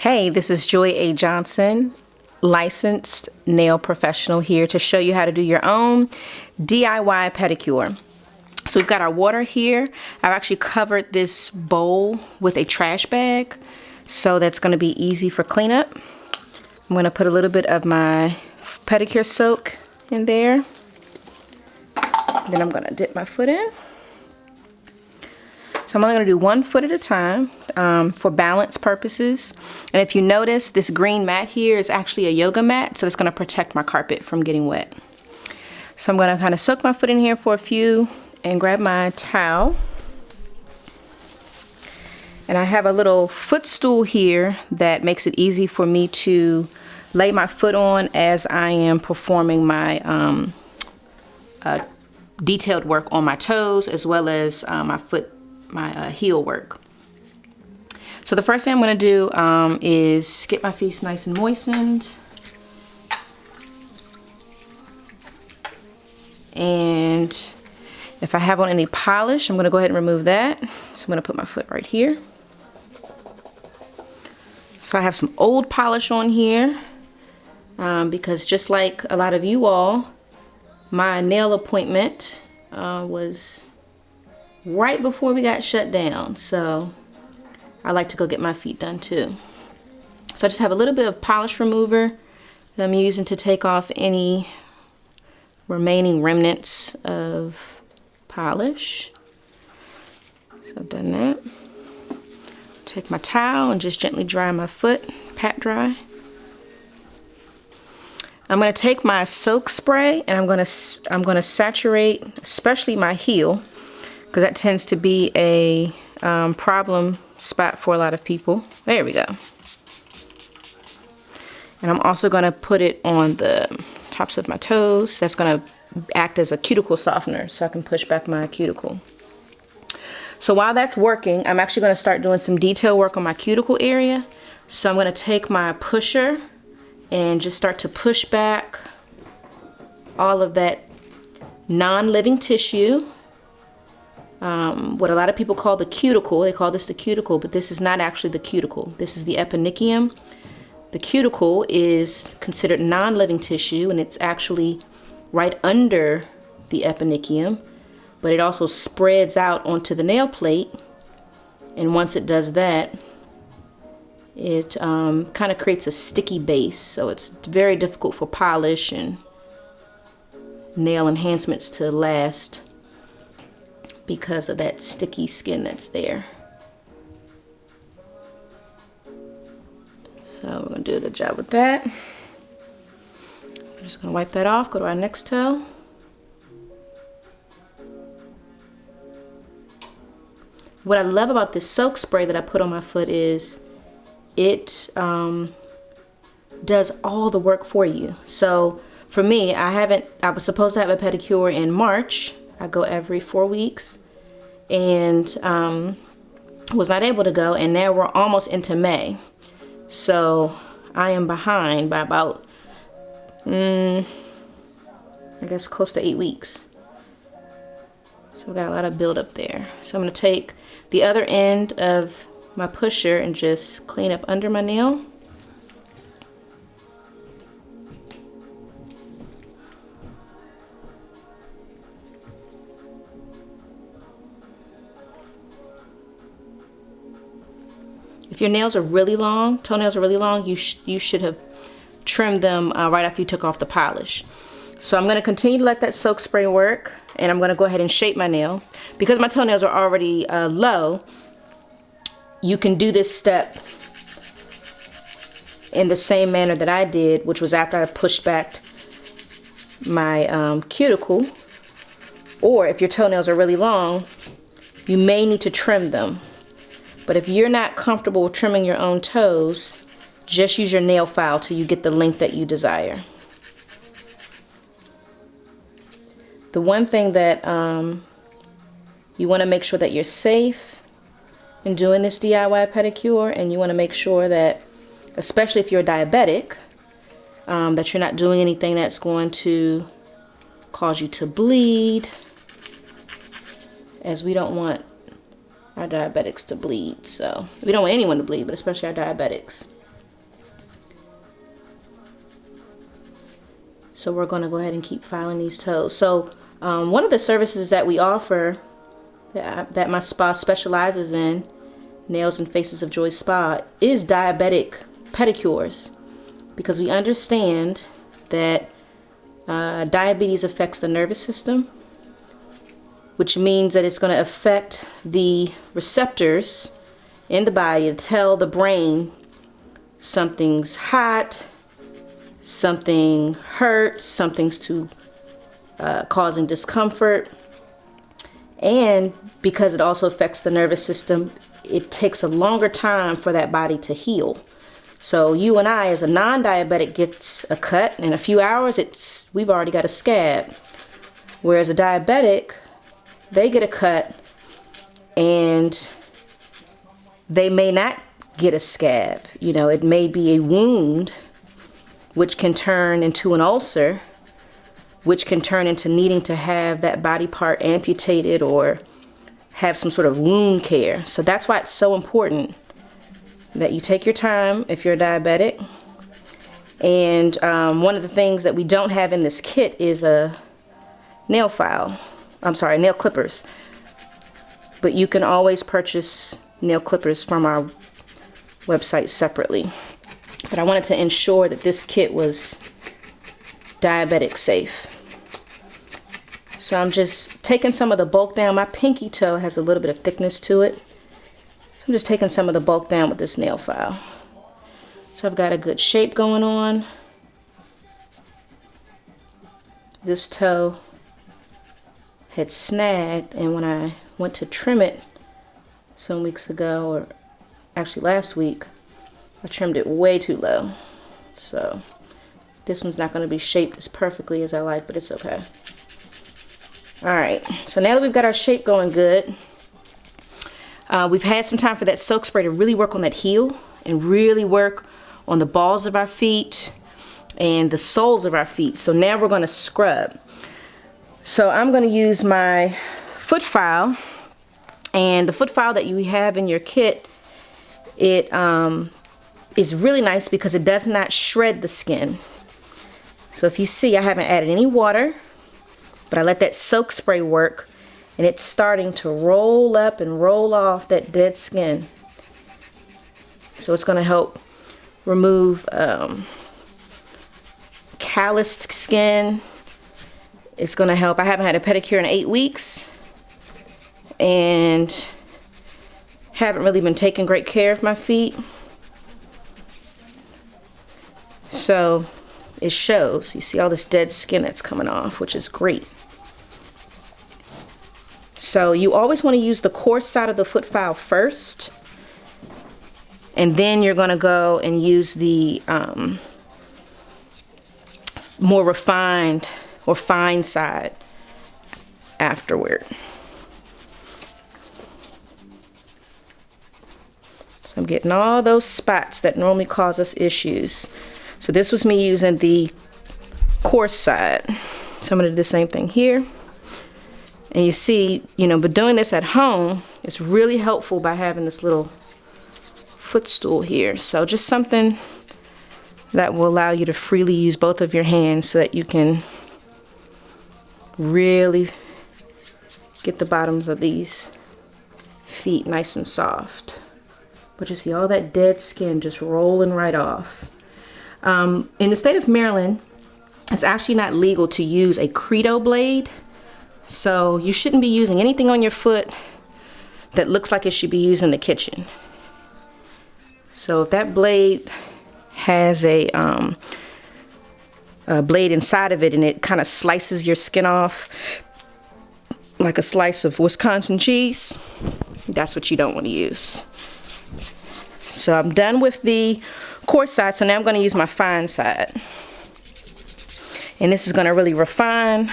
Hey, this is Joy A. Johnson, licensed nail professional, here to show you how to do your own DIY pedicure. So we've got our water here. I've actually covered this bowl with a trash bag, so that's going to be easy for cleanup. I'm going to put a little bit of my pedicure soak in there. Then I'm going to dip my foot in. So I'm only going to do one foot at a time for balance purposes. And if you notice, this green mat here is actually a yoga mat, so it's going to protect my carpet from getting wet. So I'm going to kind of soak my foot in here for a few and grab my towel. And I have a little footstool here that makes it easy for me to lay my foot on as I am performing my detailed work on my toes, as well as my heel work. So the first thing I'm going to do is get my feet nice and moistened. And if I have on any polish, I'm going to go ahead and remove that. So I'm going to put my foot right here. So I have some old polish on here because just like a lot of you all, my nail appointment was right before we got shut down, so I like to go get my feet done too. So I just have a little bit of polish remover that I'm using to take off any remaining remnants of polish. So I've done that. Take my towel and just gently dry my foot, pat dry. I'm going to take my soak spray and I'm going to saturate, especially my heel, because that tends to be a problem spot for a lot of people. There we go. And I'm also going to put it on the tops of my toes. That's going to act as a cuticle softener, so I can push back my cuticle. So while that's working, I'm actually going to start doing some detail work on my cuticle area. So I'm going to take my pusher and just start to push back all of that non-living tissue. What a lot of people call the cuticle, they call this the cuticle, but this is not actually the cuticle. This is the eponychium. The cuticle is considered non-living tissue, and it's actually right under the eponychium, but it also spreads out onto the nail plate. And once it does that, it kind of creates a sticky base, so it's very difficult for polish and nail enhancements to last because of that sticky skin that's there. So we're going to do a good job with that. We're just going to wipe that off, go to our next toe. What I love about this soak spray that I put on my foot is it does all the work for you. So for me, I was supposed to have a pedicure in March. I go every 4 weeks, and was not able to go, and now we're almost into May. So I am behind by about, I guess close to 8 weeks. So we got a lot of build up there. So I'm going to take the other end of my pusher and just clean up under my nail. If your nails are really long, toenails are really long, you should have trimmed them right after you took off the polish. So I'm going to continue to let that soak spray work, and I'm going to go ahead and shape my nail. Because my toenails are already low, you can do this step in the same manner that I did, which was after I pushed back my cuticle. Or if your toenails are really long, you may need to trim them. But if you're not comfortable with trimming your own toes, just use your nail file till you get the length that you desire. The one thing that you want to make sure that you're safe in doing this DIY pedicure, and you want to make sure that, especially if you're diabetic, that you're not doing anything that's going to cause you to bleed, as we don't want our diabetics to bleed. So we don't want anyone to bleed, but especially our diabetics. So we're going to go ahead and keep filing these toes. So one of the services that we offer that my spa specializes in, Nails and Faces of Joy Spa, is diabetic pedicures, because we understand that diabetes affects the nervous system, which means that it's going to affect the receptors in the body to tell the brain something's hot, something hurts, something's causing discomfort. And because it also affects the nervous system, it takes a longer time for that body to heal. So you and I, as a non-diabetic, gets a cut in a few hours, we've already got a scab. Whereas a diabetic, they get a cut and they may not get a scab. You know, it may be a wound, which can turn into an ulcer, which can turn into needing to have that body part amputated or have some sort of wound care. So that's why it's so important that you take your time if you're a diabetic. And one of the things that we don't have in this kit is a nail file. I'm sorry, nail clippers. But you can always purchase nail clippers from our website separately. But I wanted to ensure that this kit was diabetic safe. So I'm just taking some of the bulk down. My pinky toe has a little bit of thickness to it. So I'm just taking some of the bulk down with this nail file. So I've got a good shape going on. This toe had snagged, and when I went to trim it some weeks ago, or actually last week, I trimmed it way too low. So this one's not going to be shaped as perfectly as I like, but it's okay. Alright, so now that we've got our shape going good, we've had some time for that soak spray to really work on that heel and really work on the balls of our feet and the soles of our feet. So now we're going to scrub. So I'm going to use my foot file, and the foot file that you have in your kit, it is really nice because it does not shred the skin. So if you see, I haven't added any water, but I let that soak spray work, and it's starting to roll up and roll off that dead skin. So it's going to help remove calloused skin. It's going to help. I haven't had a pedicure in 8 weeks and haven't really been taking great care of my feet. So it shows. You see all this dead skin that's coming off, which is great. So you always want to use the coarse side of the foot file first, and then you're going to go and use the more refined or fine side afterward. So I'm getting all those spots that normally cause us issues. So this was me using the coarse side. So I'm going to do the same thing here. And you see, but doing this at home is really helpful by having this little footstool here. So just something that will allow you to freely use both of your hands so that you can really get the bottoms of these feet nice and soft. But you see all that dead skin just rolling right off. In the state of Maryland, it's actually not legal to use a Credo blade. So you shouldn't be using anything on your foot that looks like it should be used in the kitchen. So if that blade has a blade inside of it and it kind of slices your skin off like a slice of Wisconsin cheese, that's what you don't want to use. So I'm done with the coarse side, so now I'm going to use my fine side. And this is going to really refine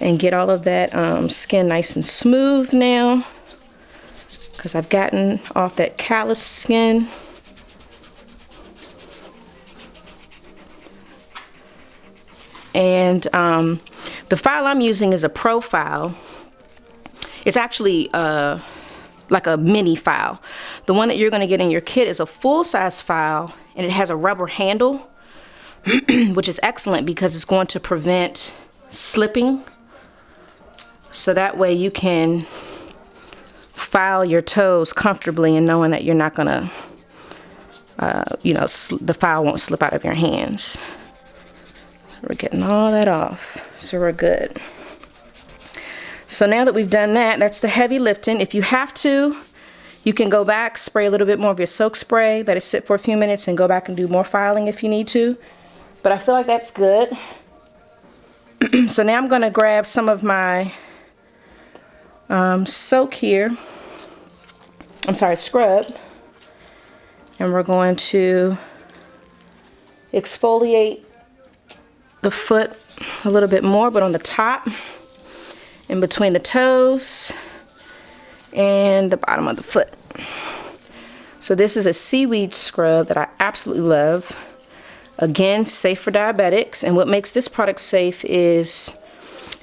and get all of that skin nice and smooth now, because I've gotten off that callous skin. And the file I'm using is a profile. It's actually like a mini file. The one that you're going to get in your kit is a full-size file, and it has a rubber handle. which is excellent because it's going to prevent slipping. So that way you can file your toes comfortably and knowing that you're not gonna, you know, the file won't slip out of your hands. So we're getting all that off, so we're good. So now that we've done that, that's the heavy lifting. If you have to, you can go back, spray a little bit more of your soak spray, let it sit for a few minutes, and go back and do more filing if you need to. But I feel like that's good. So now I'm going to grab some of my soak here. I'm sorry, scrub. And we're going to exfoliate the foot a little bit more, but on the top, in between the toes, and the bottom of the foot. So this is a seaweed scrub that I absolutely love. Again, safe for diabetics. And what makes this product safe is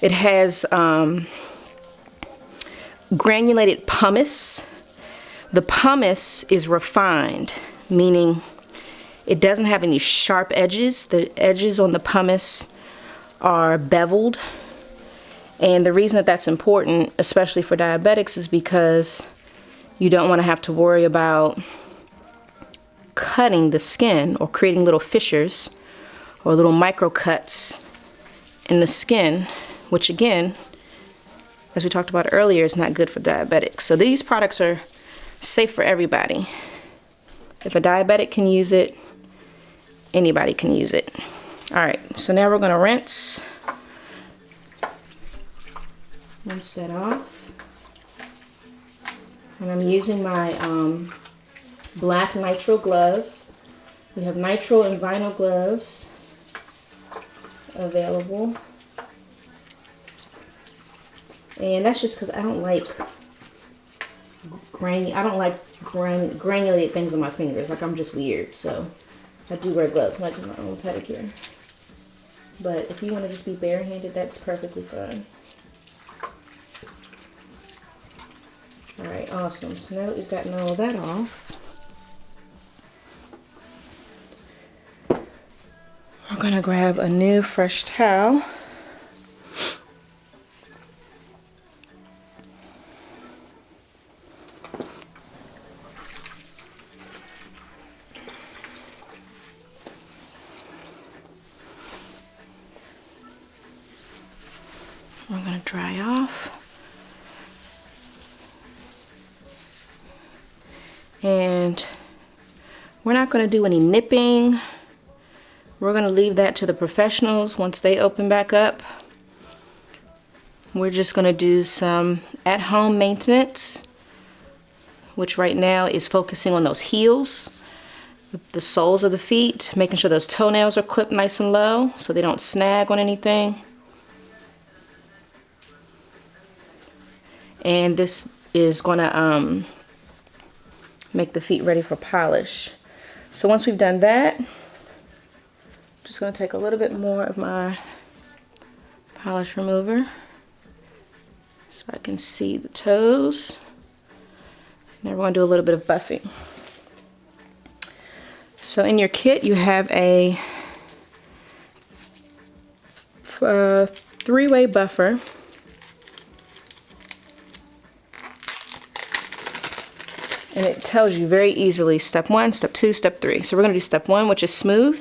it has granulated pumice. The pumice is refined, meaning it doesn't have any sharp edges. The edges on the pumice are beveled. And the reason that that's important, especially for diabetics, is because you don't want to have to worry about cutting the skin or creating little fissures or little micro cuts in the skin, which again, as we talked about earlier, is not good for diabetics. So these products are safe for everybody. If a diabetic can use it, anybody can use it. All right, so now we're going to rinse that off. And I'm using my black nitrile gloves. We have nitrile and vinyl gloves available. And that's just because I don't like granulated things on my fingers. Like, I'm just weird, so I do wear gloves when I do my own pedicure. But if you want to just be barehanded, that's perfectly fine. Alright, awesome. So now that we've gotten all of that off, we're going to grab a new fresh towel. We're going to dry off. And we're not going to do any nipping. We're going to leave that to the professionals once they open back up. We're just going to do some at-home maintenance, which right now is focusing on those heels, the soles of the feet, making sure those toenails are clipped nice and low so they don't snag on anything. And this is going to make the feet ready for polish. So once we've done that, I'm just going to take a little bit more of my polish remover so I can see the toes. Now we're going to do a little bit of buffing. So in your kit you have a 3-way buffer. And it tells you very easily step 1, step 2, step 3. So we're going to do step 1, which is smooth.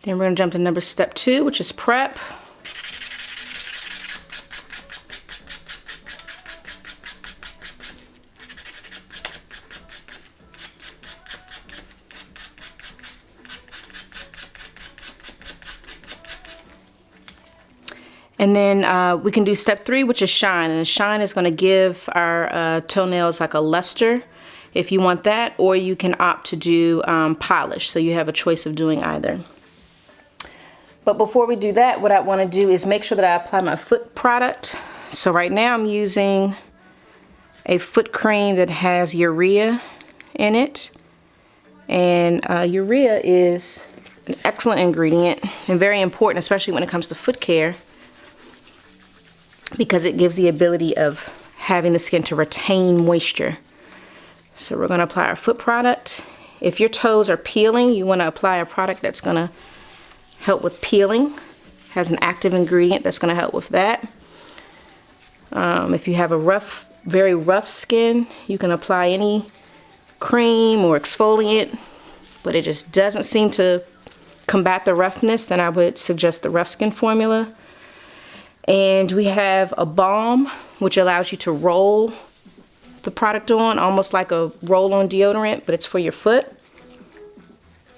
Then we're going to jump to step 2, which is prep. And then we can do step 3, which is shine. And shine is going to give our toenails like a luster if you want that, or you can opt to do polish. So you have a choice of doing either. But before we do that, what I want to do is make sure that I apply my foot product. So right now I'm using a foot cream that has urea in it. And urea is an excellent ingredient and very important, especially when it comes to foot care, because it gives the ability of having the skin to retain moisture. So we're going to apply our foot product. If your toes are peeling, you want to apply a product that's going to help with peeling. Has an active ingredient that's going to help with that. If you have a very rough skin, you can apply any cream or exfoliant, but it just doesn't seem to combat the roughness, then I would suggest the rough skin formula. And we have a balm, which allows you to roll the product on, almost like a roll-on deodorant, but it's for your foot.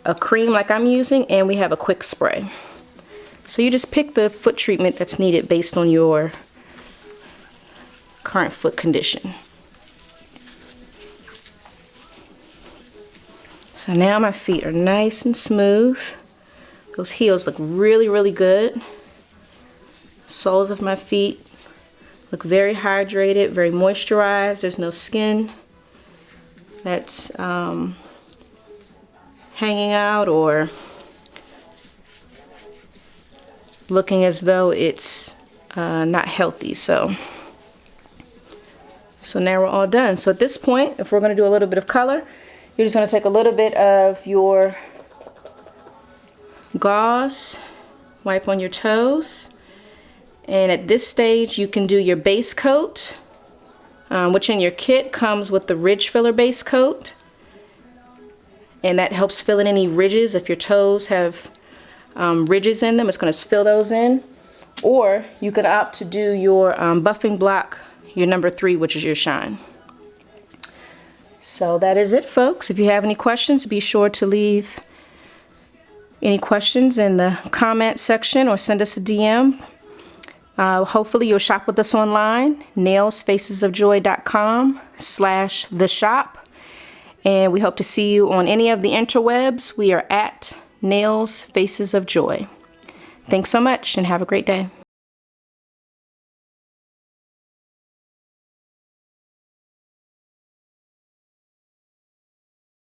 A cream like I'm using, and we have a quick spray. So you just pick the foot treatment that's needed based on your current foot condition. So now my feet are nice and smooth. Those heels look really, really good. Soles of my feet look very hydrated, very moisturized. There's no skin that's hanging out or looking as though it's not healthy. So now we're all done. So at this point, if we're going to do a little bit of color, you're just going to take a little bit of your gauze, wipe on your toes, and at this stage you can do your base coat, which in your kit comes with the ridge filler base coat, and that helps fill in any ridges. If your toes have ridges in them, it's going to fill those in. Or you could opt to do your buffing block, your number 3, which is your shine. So that is it, folks. If you have any questions, be sure to leave any questions in the comment section or send us a DM. Hopefully you'll shop with us online, nailsfacesofjoy.com/theshop. And we hope to see you on any of the interwebs. We are at Nails Faces of Joy. Thanks so much and have a great day.